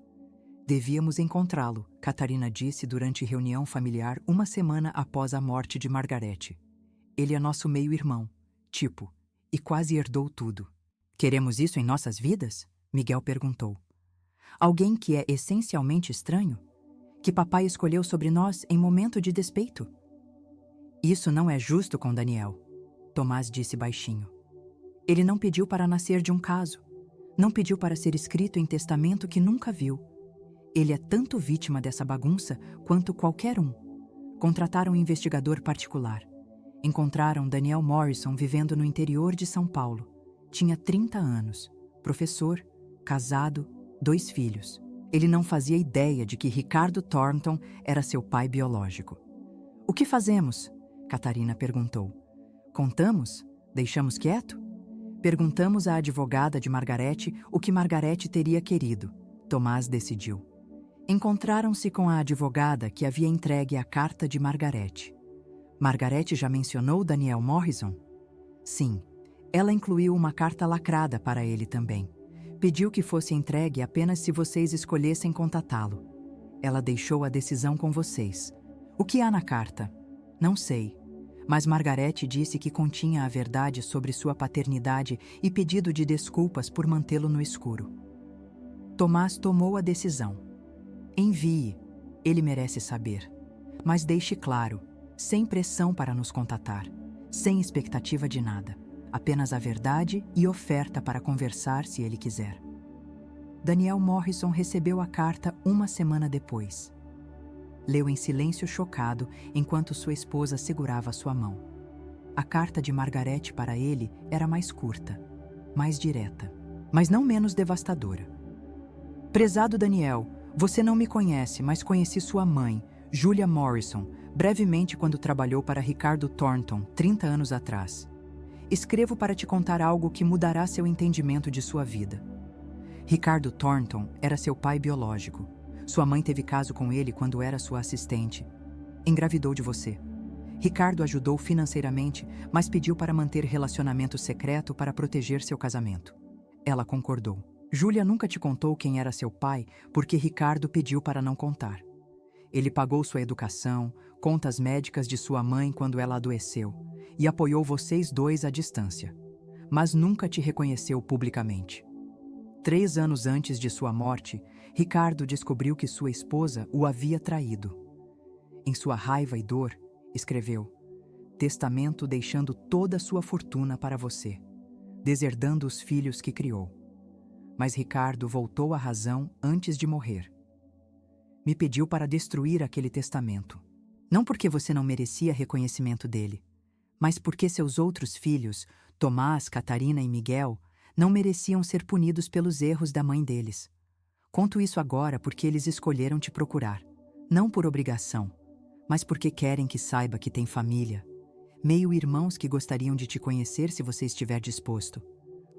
Devíamos encontrá-lo, Catarina disse durante reunião familiar uma semana após a morte de Margarete. Ele é nosso meio-irmão, tipo, e quase herdou tudo. Queremos isso em nossas vidas? Miguel perguntou. Alguém que é essencialmente estranho? Que papai escolheu sobre nós em momento de despeito? Isso não é justo com Daniel, Tomás disse baixinho. Ele não pediu para nascer de um caso. Não pediu para ser escrito em testamento que nunca viu. Ele é tanto vítima dessa bagunça quanto qualquer um. Contrataram um investigador particular. Encontraram Daniel Morrison vivendo no interior de São Paulo. Tinha 30 anos, professor, casado, 2 filhos. Ele não fazia ideia de que Ricardo Thornton era seu pai biológico. O que fazemos? Catarina perguntou. Contamos? Deixamos quieto? Perguntamos à advogada de Margarete o que Margarete teria querido. Tomás decidiu. Encontraram-se com a advogada que havia entregue a carta de Margarete. Margarete já mencionou Daniel Morrison? Sim. Ela incluiu uma carta lacrada para ele também. Pediu que fosse entregue apenas se vocês escolhessem contatá-lo. Ela deixou a decisão com vocês. O que há na carta? Não sei. Mas Margarete disse que continha a verdade sobre sua paternidade e pedido de desculpas por mantê-lo no escuro. Tomás tomou a decisão. Envie. Ele merece saber. Mas deixe claro, sem pressão para nos contatar, sem expectativa de nada. Apenas a verdade e oferta para conversar se ele quiser. Daniel Morrison recebeu a carta uma semana depois. Leu em silêncio chocado enquanto sua esposa segurava sua mão. A carta de Margarete para ele era mais curta, mais direta, mas não menos devastadora. Prezado Daniel, você não me conhece, mas conheci sua mãe, Julia Morrison, brevemente quando trabalhou para Ricardo Thornton, 30 anos atrás. Escrevo para te contar algo que mudará seu entendimento de sua vida. Ricardo Thornton era seu pai biológico. Sua mãe teve caso com ele quando era sua assistente. Engravidou de você. Ricardo ajudou financeiramente, mas pediu para manter relacionamento secreto para proteger seu casamento. Ela concordou. Júlia nunca te contou quem era seu pai porque Ricardo pediu para não contar. Ele pagou sua educação, contas médicas de sua mãe quando ela adoeceu e apoiou vocês 2 à distância, mas nunca te reconheceu publicamente. 3 anos antes de sua morte, Ricardo descobriu que sua esposa o havia traído. Em sua raiva e dor, escreveu: testamento deixando toda a sua fortuna para você, deserdando os filhos que criou. Mas Ricardo voltou à razão antes de morrer. Me pediu para destruir aquele testamento. Não porque você não merecia reconhecimento dele, mas porque seus outros filhos, Tomás, Catarina e Miguel, não mereciam ser punidos pelos erros da mãe deles. Conto isso agora porque eles escolheram te procurar, não por obrigação, mas porque querem que saiba que tem família, meio-irmãos que gostariam de te conhecer se você estiver disposto.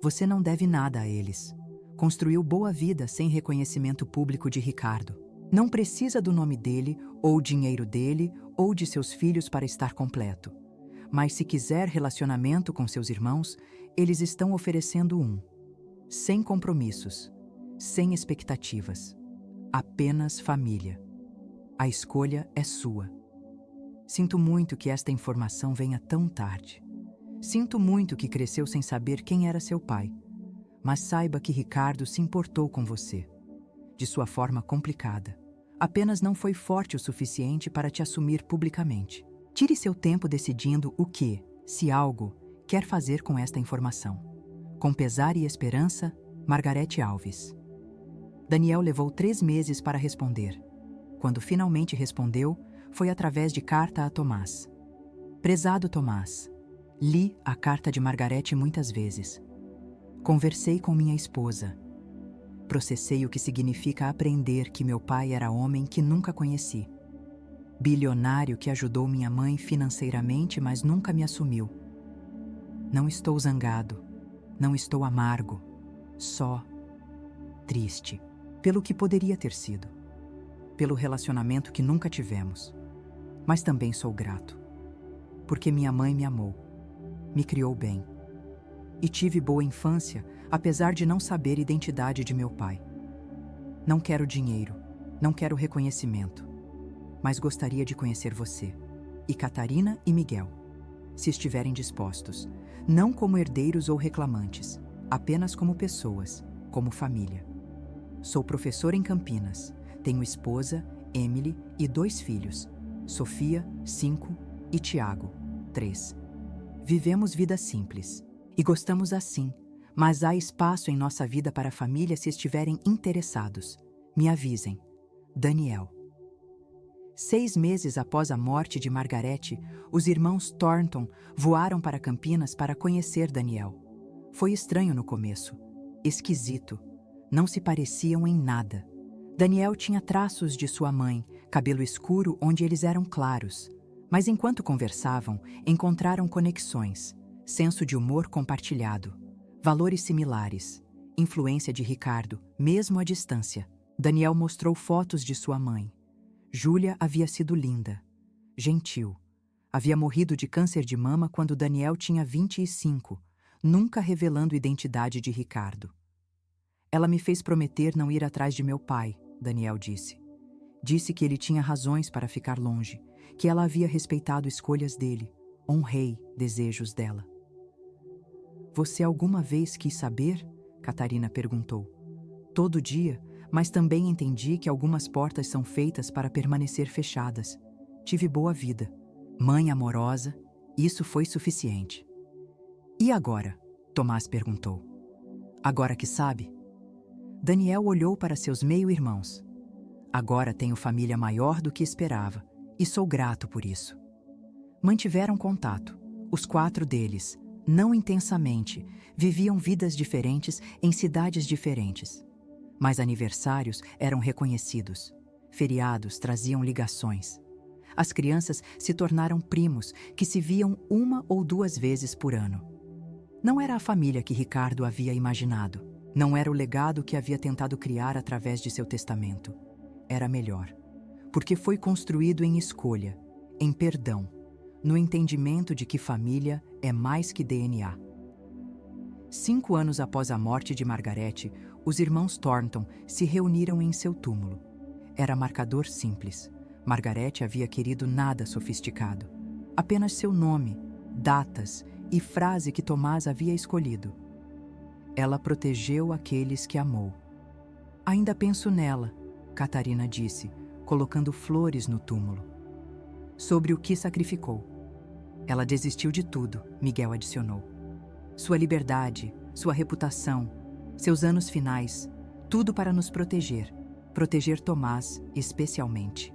Você não deve nada a eles. Construiu boa vida sem reconhecimento público de Ricardo. Não precisa do nome dele, ou dinheiro dele, ou de seus filhos para estar completo. Mas se quiser relacionamento com seus irmãos, eles estão oferecendo um. Sem compromissos, sem expectativas. Apenas família. A escolha é sua. Sinto muito que esta informação venha tão tarde. Sinto muito que cresceu sem saber quem era seu pai. Mas saiba que Ricardo se importou com você. De sua forma complicada. Apenas não foi forte o suficiente para te assumir publicamente. Tire seu tempo decidindo o que, se algo, quer fazer com esta informação. Com pesar e esperança, Margarete Alves. Daniel levou 3 meses para responder. Quando finalmente respondeu, foi através de carta a Tomás. Prezado Tomás, li a carta de Margarete muitas vezes. Conversei com minha esposa. Processei o que significa aprender que meu pai era homem que nunca conheci. Bilionário que ajudou minha mãe financeiramente, mas nunca me assumiu. Não estou zangado, não estou amargo, só triste, pelo que poderia ter sido, pelo relacionamento que nunca tivemos. Mas também sou grato, porque minha mãe me amou, me criou bem. E tive boa infância, apesar de não saber a identidade de meu pai. Não quero dinheiro, não quero reconhecimento, mas gostaria de conhecer você, e Catarina e Miguel, se estiverem dispostos, não como herdeiros ou reclamantes, apenas como pessoas, como família. Sou professor em Campinas, tenho esposa, Emily, e 2 filhos, Sofia, 5, e Tiago, 3. Vivemos vida simples, e gostamos assim, mas há espaço em nossa vida para a família se estiverem interessados. Me avisem. Daniel. 6 meses após a morte de Margarete, os irmãos Thornton voaram para Campinas para conhecer Daniel. Foi estranho no começo, esquisito. Não se pareciam em nada. Daniel tinha traços de sua mãe, cabelo escuro onde eles eram claros. Mas enquanto conversavam, encontraram conexões, senso de humor compartilhado, valores similares, influência de Ricardo, mesmo à distância. Daniel mostrou fotos de sua mãe. Júlia havia sido linda, gentil. Havia morrido de câncer de mama quando Daniel tinha 25, nunca revelando a identidade de Ricardo. Ela me fez prometer não ir atrás de meu pai, Daniel disse. Disse que ele tinha razões para ficar longe, que ela havia respeitado escolhas dele, honrei desejos dela. Você alguma vez quis saber? Catarina perguntou. Todo dia, mas também entendi que algumas portas são feitas para permanecer fechadas. Tive boa vida, mãe amorosa, isso foi suficiente. E agora? Tomás perguntou. Agora que sabe? Daniel olhou para seus meio-irmãos. Agora tenho família maior do que esperava, e sou grato por isso. Mantiveram contato. Os 4 deles, não intensamente, viviam vidas diferentes em cidades diferentes. Mas aniversários eram reconhecidos. Feriados traziam ligações. As crianças se tornaram primos que se viam 1 ou 2 vezes por ano. Não era a família que Ricardo havia imaginado. Não era o legado que havia tentado criar através de seu testamento. Era melhor, porque foi construído em escolha, em perdão, no entendimento de que família é mais que DNA. 5 anos após a morte de Margarete, os irmãos Thornton se reuniram em seu túmulo. Era marcador simples. Margarete havia querido nada sofisticado. Apenas seu nome, datas e frase que Tomás havia escolhido. Ela protegeu aqueles que amou. Ainda penso nela, Catarina disse, colocando flores no túmulo. Sobre o que sacrificou. Ela desistiu de tudo, Miguel adicionou. Sua liberdade, sua reputação, seus anos finais, tudo para nos proteger. Proteger Tomás, especialmente.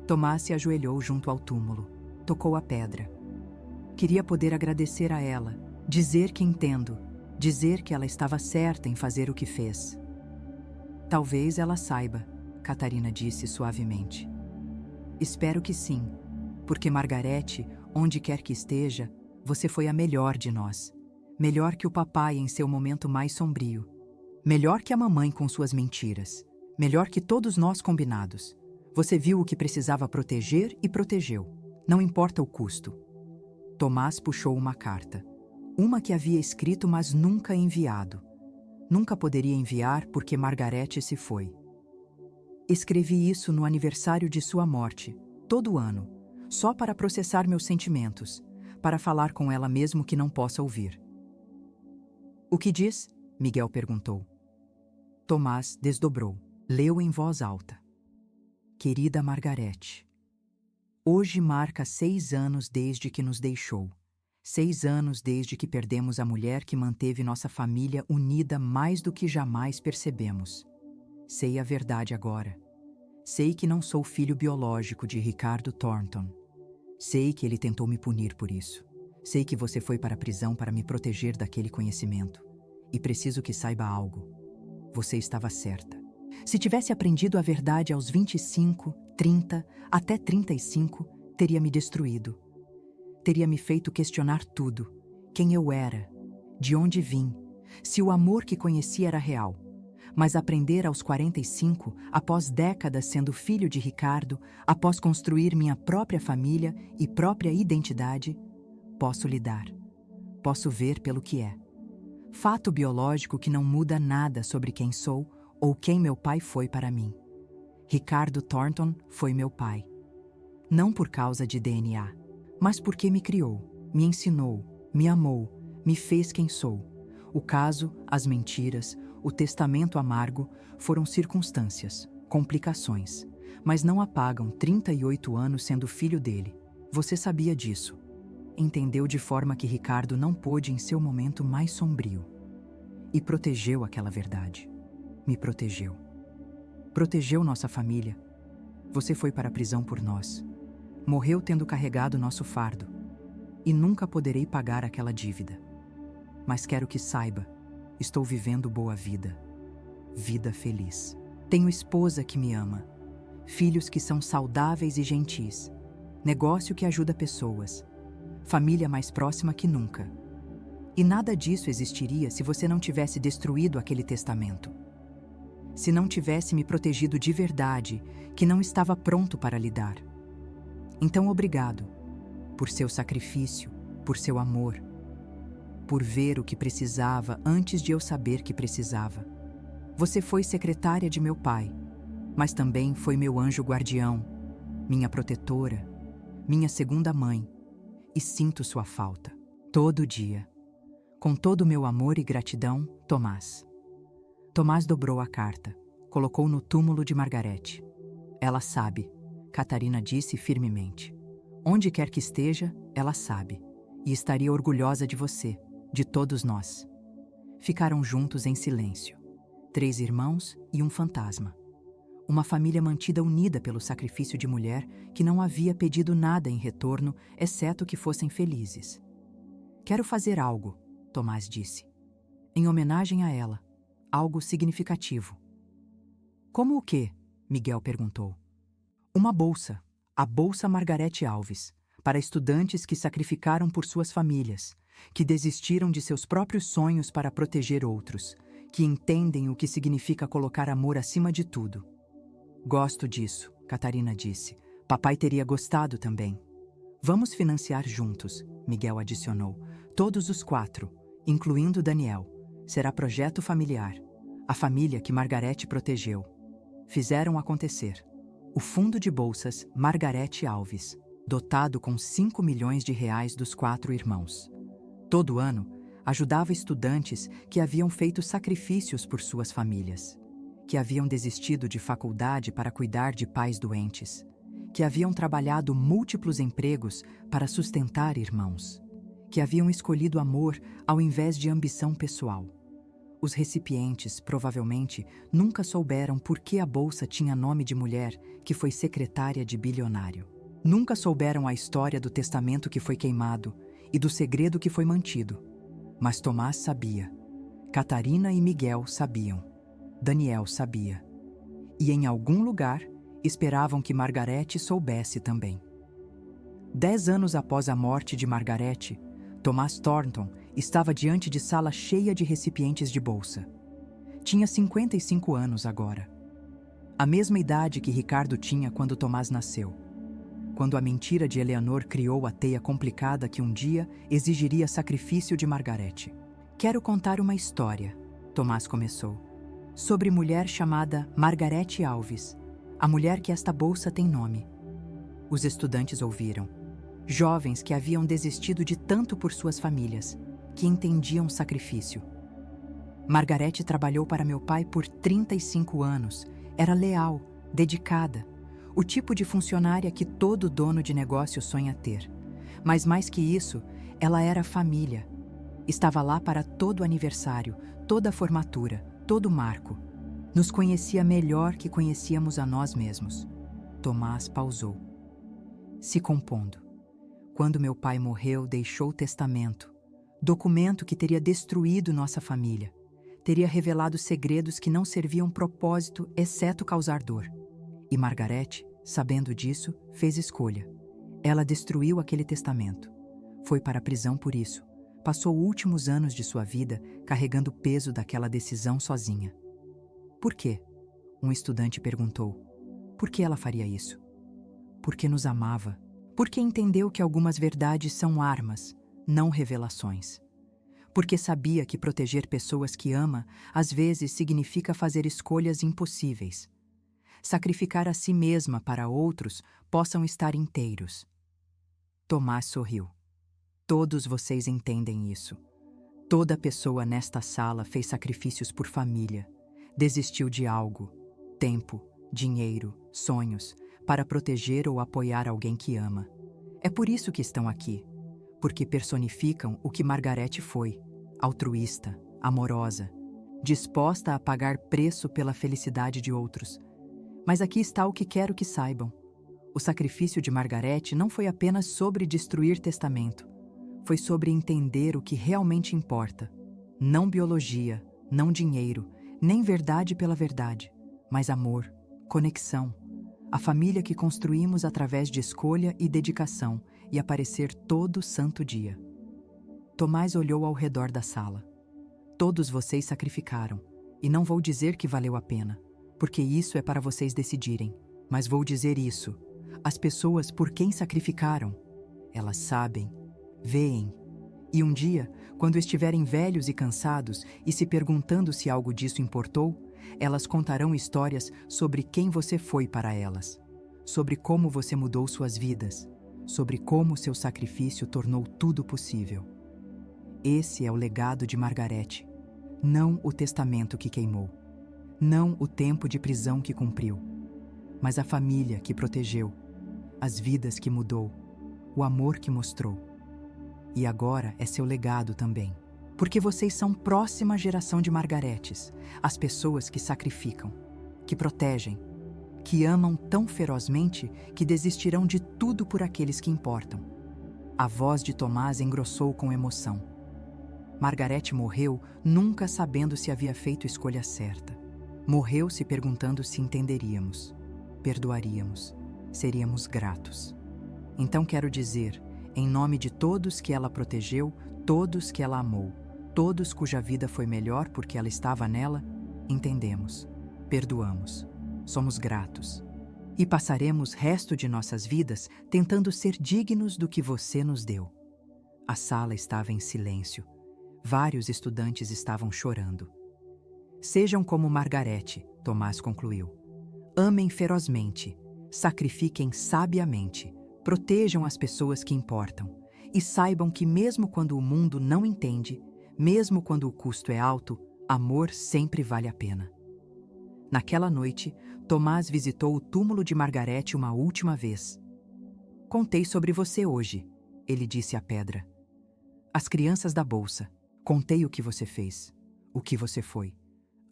Tomás se ajoelhou junto ao túmulo, tocou a pedra. Queria poder agradecer a ela, dizer que entendo, dizer que ela estava certa em fazer o que fez. Talvez ela saiba, Catarina disse suavemente. Espero que sim, porque Margarete, onde quer que esteja, você foi a melhor de nós. Melhor que o papai em seu momento mais sombrio. Melhor que a mamãe com suas mentiras. Melhor que todos nós combinados. Você viu o que precisava proteger e protegeu. Não importa o custo. Tomás puxou uma carta. Uma que havia escrito, mas nunca enviado. Nunca poderia enviar porque Margarete se foi. Escrevi isso no aniversário de sua morte, todo ano, só para processar meus sentimentos, para falar com ela mesmo que não possa ouvir. O que diz? Miguel perguntou. Tomás desdobrou, leu em voz alta. Querida Margarete, hoje marca 6 anos desde que nos deixou. 6 anos desde que perdemos a mulher que manteve nossa família unida mais do que jamais percebemos. Sei a verdade agora. Sei que não sou filho biológico de Ricardo Thornton. Sei que ele tentou me punir por isso. Sei que você foi para a prisão para me proteger daquele conhecimento. E preciso que saiba algo. Você estava certa. Se tivesse aprendido a verdade aos 25, 30, até 35, teria me destruído. Teria me feito questionar tudo. Quem eu era, de onde vim, se o amor que conhecia era real. Mas aprender aos 45, após décadas sendo filho de Ricardo, após construir minha própria família e própria identidade, posso lidar. Posso ver pelo que é. Fato biológico que não muda nada sobre quem sou ou quem meu pai foi para mim. Ricardo Thornton foi meu pai. Não por causa de DNA, mas porque me criou, me ensinou, me amou, me fez quem sou. O caso, as mentiras, o testamento amargo foram circunstâncias, complicações, mas não apagam 38 anos sendo filho dele. Você sabia disso. Entendeu de forma que Ricardo não pôde em seu momento mais sombrio. E protegeu aquela verdade. Me protegeu. Protegeu nossa família. Você foi para a prisão por nós. Morreu tendo carregado nosso fardo. E nunca poderei pagar aquela dívida. Mas quero que saiba, estou vivendo boa vida. Vida feliz. Tenho esposa que me ama. Filhos que são saudáveis e gentis. Negócio que ajuda pessoas. Família mais próxima que nunca. E nada disso existiria se você não tivesse destruído aquele testamento. Se não tivesse me protegido de verdade, que não estava pronto para lidar. Então, obrigado, por seu sacrifício, por seu amor, por ver o que precisava antes de eu saber que precisava. Você foi secretária de meu pai, mas também foi meu anjo guardião, minha protetora, minha segunda mãe, e sinto sua falta, todo dia. Com todo o meu amor e gratidão, Tomás. Tomás dobrou a carta, colocou no túmulo de Margarete. Ela sabe, Catarina disse firmemente. Onde quer que esteja, ela sabe, e estaria orgulhosa de você, de todos nós. Ficaram juntos em silêncio. 3 irmãos e um fantasma. Uma família mantida unida pelo sacrifício de mulher que não havia pedido nada em retorno, exceto que fossem felizes. Quero fazer algo, Tomás disse. Em homenagem a ela. Algo significativo. Como o quê? Miguel perguntou. Uma bolsa. A Bolsa Margarete Alves. Para estudantes que sacrificaram por suas famílias, que desistiram de seus próprios sonhos para proteger outros, que entendem o que significa colocar amor acima de tudo. Gosto disso, Catarina disse. Papai teria gostado também. Vamos financiar juntos, Miguel adicionou. Todos os 4, incluindo Daniel. Será projeto familiar. A família que Margarete protegeu. Fizeram acontecer. O Fundo de Bolsas Margarete Alves, dotado com 5 milhões de reais dos 4 irmãos. Todo ano, ajudava estudantes que haviam feito sacrifícios por suas famílias, que haviam desistido de faculdade para cuidar de pais doentes, que haviam trabalhado múltiplos empregos para sustentar irmãos, que haviam escolhido amor ao invés de ambição pessoal. Os recipientes, provavelmente, nunca souberam por que a bolsa tinha nome de mulher que foi secretária de bilionário. Nunca souberam a história do testamento que foi queimado e do segredo que foi mantido. Mas Tomás sabia. Catarina e Miguel sabiam. Daniel sabia. E em algum lugar, esperavam que Margarete soubesse também. 10 anos após a morte de Margarete, Tomás Thornton estava diante de sala cheia de recipientes de bolsa. Tinha 55 anos agora. A mesma idade que Ricardo tinha quando Tomás nasceu. Quando a mentira de Eleanor criou a teia complicada que um dia exigiria sacrifício de Margarete. Quero contar uma história, Tomás começou, sobre mulher chamada Margarete Alves, a mulher que esta bolsa tem nome. Os estudantes ouviram. Jovens que haviam desistido de tanto por suas famílias, que entendiam o sacrifício. Margarete trabalhou para meu pai por 35 anos, era leal, dedicada, o tipo de funcionária que todo dono de negócio sonha ter. Mas mais que isso, ela era família. Estava lá para todo aniversário, toda formatura, todo marco. Nos conhecia melhor que conhecíamos a nós mesmos. Tomás pausou, se compondo. Quando meu pai morreu, deixou o testamento. Documento que teria destruído nossa família. teria revelado segredos que não serviam propósito exceto causar dor. E Margaret, sabendo disso, fez escolha. Ela destruiu aquele testamento. Foi para a prisão por isso. Passou últimos anos de sua vida carregando o peso daquela decisão sozinha. Por quê? Um estudante perguntou. Por que ela faria isso? Porque nos amava. Porque entendeu que algumas verdades são armas, não revelações. Porque sabia que proteger pessoas que ama às vezes significa fazer escolhas impossíveis. Sacrificar a si mesma para outros possam estar inteiros. Tomás sorriu. Todos vocês entendem isso. Toda pessoa nesta sala fez sacrifícios por família. Desistiu de algo, tempo, dinheiro, sonhos, para proteger ou apoiar alguém que ama. É por isso que estão aqui, porque personificam o que Margaret foi, altruísta, amorosa, disposta a pagar preço pela felicidade de outros. Mas aqui está o que quero que saibam. O sacrifício de Margaret não foi apenas sobre destruir testamento. Foi sobre entender o que realmente importa. Não biologia, não dinheiro, nem verdade pela verdade, mas amor, conexão. A família que construímos através de escolha e dedicação e aparecer todo santo dia. Tomás olhou ao redor da sala. Todos vocês sacrificaram, e não vou dizer que valeu a pena, porque isso é para vocês decidirem, mas vou dizer isso. As pessoas por quem sacrificaram, elas sabem, veem. E um dia, quando estiverem velhos e cansados e se perguntando se algo disso importou, elas contarão histórias sobre quem você foi para elas, sobre como você mudou suas vidas, sobre como seu sacrifício tornou tudo possível. Esse é o legado de Margaret, não o testamento que queimou, não o tempo de prisão que cumpriu, mas a família que protegeu, as vidas que mudou, o amor que mostrou. E agora é seu legado também, porque vocês são próxima geração de Margaretes, as pessoas que sacrificam, que protegem, que amam tão ferozmente que desistirão de tudo por aqueles que importam. A voz de Tomás engrossou com emoção. Margaret morreu nunca sabendo se havia feito a escolha certa. Morreu se perguntando se entenderíamos, perdoaríamos, seríamos gratos. Então quero dizer, em nome de todos que ela protegeu, todos que ela amou, todos cuja vida foi melhor porque ela estava nela, entendemos, perdoamos, somos gratos. E passaremos o resto de nossas vidas tentando ser dignos do que você nos deu. A sala estava em silêncio. Vários estudantes estavam chorando. Sejam como Margaret, Tomás concluiu. Amem ferozmente, sacrifiquem sabiamente, protejam as pessoas que importam e saibam que mesmo quando o mundo não entende, mesmo quando o custo é alto, amor sempre vale a pena. Naquela noite, Tomás visitou o túmulo de Margaret uma última vez. Contei sobre você hoje, ele disse à pedra. As crianças da bolsa. Contei o que você fez, o que você foi.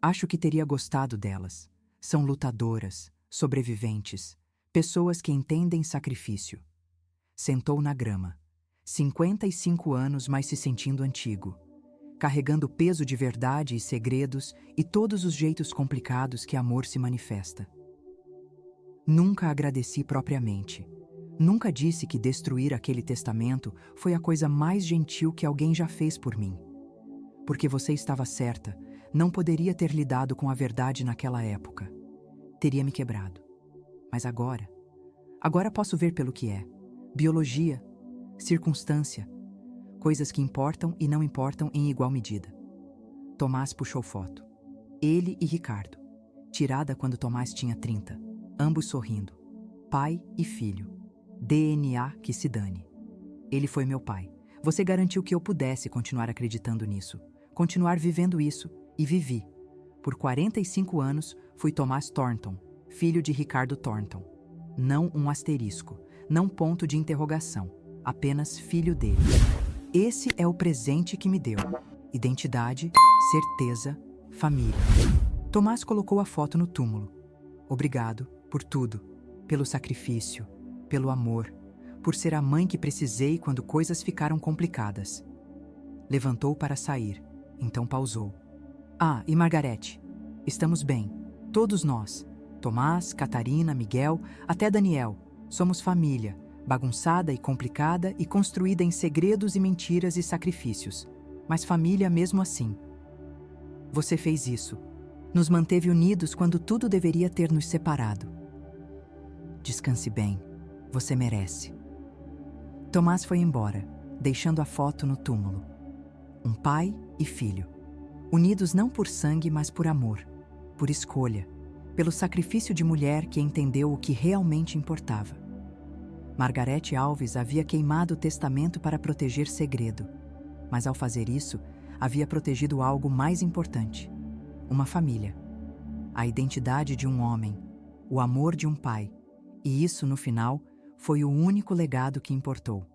Acho que teria gostado delas. São lutadoras, sobreviventes, pessoas que entendem sacrifício. Sentou na grama. 55 anos, mas se sentindo antigo. Carregando peso de verdade e segredos e todos os jeitos complicados que amor se manifesta. Nunca agradeci propriamente. Nunca disse que destruir aquele testamento foi a coisa mais gentil que alguém já fez por mim. Porque você estava certa, não poderia ter lidado com a verdade naquela época. Teria me quebrado. Mas agora posso ver pelo que é. Biologia, circunstância, coisas que importam e não importam em igual medida. Tomás puxou foto. Ele e Ricardo. Tirada quando Tomás tinha 30. Ambos sorrindo. Pai e filho. DNA que se dane. Ele foi meu pai. Você garantiu que eu pudesse continuar acreditando nisso. Continuar vivendo isso. E vivi. Por 45 anos, fui Tomás Thornton, filho de Ricardo Thornton. Não um asterisco, não ponto de interrogação. Apenas filho dele. Esse é o presente que me deu. Identidade, certeza, família. Tomás colocou a foto no túmulo. Obrigado por tudo. Pelo sacrifício, pelo amor, por ser a mãe que precisei quando coisas ficaram complicadas. Levantou para sair, então pausou. Ah, e Margarete. Estamos bem. Todos nós. Tomás, Catarina, Miguel, até Daniel. Somos família, bagunçada e complicada e construída em segredos e mentiras e sacrifícios. Mas família mesmo assim. Você fez isso. Nos manteve unidos quando tudo deveria ter nos separado. Descanse bem. Você merece. Tomás foi embora, deixando a foto no túmulo. Um pai e filho, unidos não por sangue, mas por amor, por escolha, pelo sacrifício de mulher que entendeu o que realmente importava. Margarete Alves havia queimado o testamento para proteger segredo, mas ao fazer isso, havia protegido algo mais importante: uma família, a identidade de um homem, o amor de um pai, e isso, no final, foi o único legado que importou.